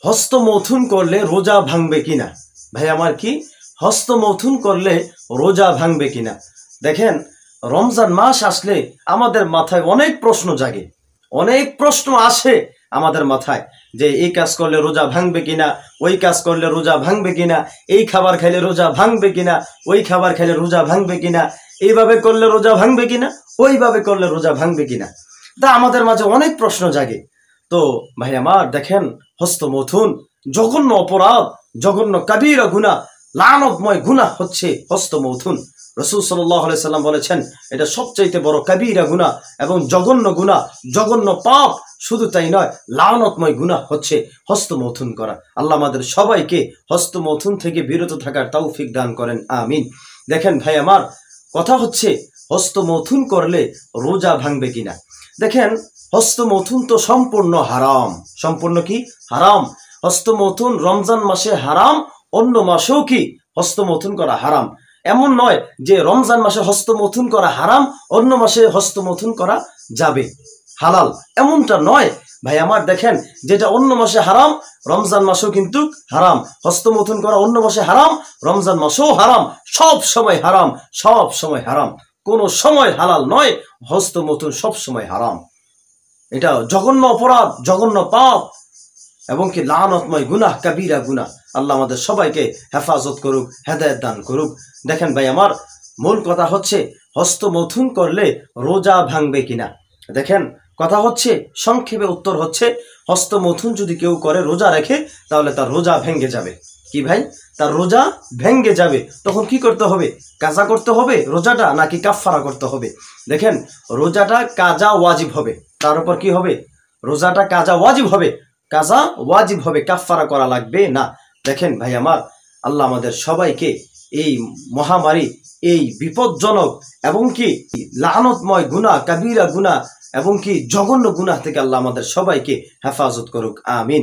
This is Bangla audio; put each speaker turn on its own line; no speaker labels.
হস্তমৈথুন করলে রোজা ভাঙবে কিনা? ভাই আমার কি হস্তমৈথুন করলে রোজা ভাঙবে কিনা? দেখেন, রমজান মাস আসলে আমাদের মাথায় অনেক প্রশ্ন জাগে, অনেক প্রশ্ন আসে আমাদের মাথায় যে এই কাজ করলে রোজা ভাঙবে কিনা, ওই কাজ করলে রোজা ভাঙবে কিনা, এই খাবার খাইলে রোজা ভাঙবে কিনা, ওই খাবার খাইলে রোজা ভাঙবে কিনা, এইভাবে করলে রোজা ভাঙবে কিনা, ওইভাবে করলে রোজা ভাঙবে কিনা। তা আমাদের মাঝে অনেক প্রশ্ন জাগে। তো ভাই আমার দেখেন, হস্তমৈথুন জঘন্য অপরাধ, জঘন্য কাবীরা গুনাহ, লানতময় গুনাহ হচ্ছে হস্তমৈথুন। রাসূল সাল্লাল্লাহু আলাইহি সাল্লাম বলেছেন এটা সবচাইতে বড় কাবীরা গুনাহ এবং জঘন্য গুনাহ, জঘন্য পাপ। শুধু তাই নয়, লানতময় গুনাহ হচ্ছে হস্তমৈথুন করা। আল্লাহ আমাদের সবাইকে হস্তমৈথুন থেকে বিরত থাকার তৌফিক দান করেন, আমিন। দেখেন ভাই আমার, কথা হচ্ছে হস্তমৈথুন করলে রোজা ভাঙবে কিনা। দেখেন, হস্তমৈথুন তো সম্পূর্ণ হারাম। সম্পূর্ণ কি? হারাম। হস্তমৈথুন রমজান মাসে হারাম, অন্য মাসেও কি হস্তমৈথুন করা হারাম। এমন নয় যে রমজান মাসে হস্তমৈথুন করা হারাম, অন্য মাসে হস্তমৈথুন করা যাবে, হালাল, এমনটা নয় ভাই আমার। দেখেন, যেটা অন্য মাসে হারাম রমজান মাসেও কিন্তু হারাম। হস্তমৈথুন করা অন্য মাসে হারাম, রমজান মাসেও হারাম, সব সময় হারাম, সব সময় হারাম, কোনো সময় হালাল নয়। হস্তমৈথুন সব সময় হারাম। এটা জঘন্য অপরাধ, জঘন্য পাপ এবং কি লানতময় গুনাহ, কাবীরা গুনাহ। আল্লাহ আমাদের সবাইকে হেফাজত করুক, হেদায়েত দান করুক। দেখেন ভাই আমার, মূল কথা হচ্ছে হস্তমৈথুন করলে রোজা ভাঙবে কিনা। দেখেন, কথা হচ্ছে সংক্ষেপে উত্তর হচ্ছে, হস্তমৈথুন যদি কেউ করে রোজা রেখে, তাহলে তার রোজা ভেঙে যাবে। কি ভাই? তার রোজা ভেঙে যাবে। তখন কি করতে হবে? কাজা করতে হবে রোজাটা, নাকি কাফফারা করতে হবে? দেখেন, রোজাটা কাজা ওয়াজিব হবে। তার উপর কি হবে? রোজাটা কাজা ওয়াজিব হবে, কাজা ওয়াজিব হবে, কাফফারা করা লাগবে না। দেখেন ভাই আমার, আল্লাহ আমাদের সবাইকে এই মহামারী, এই বিপজ্জনক এবং কি লানতময় গুনাহ, কাবীরা গুনাহ এবং কি জঘন্য গুনাহ থেকে আল্লাহ আমাদের সবাইকে হেফাজত করুক, আমিন।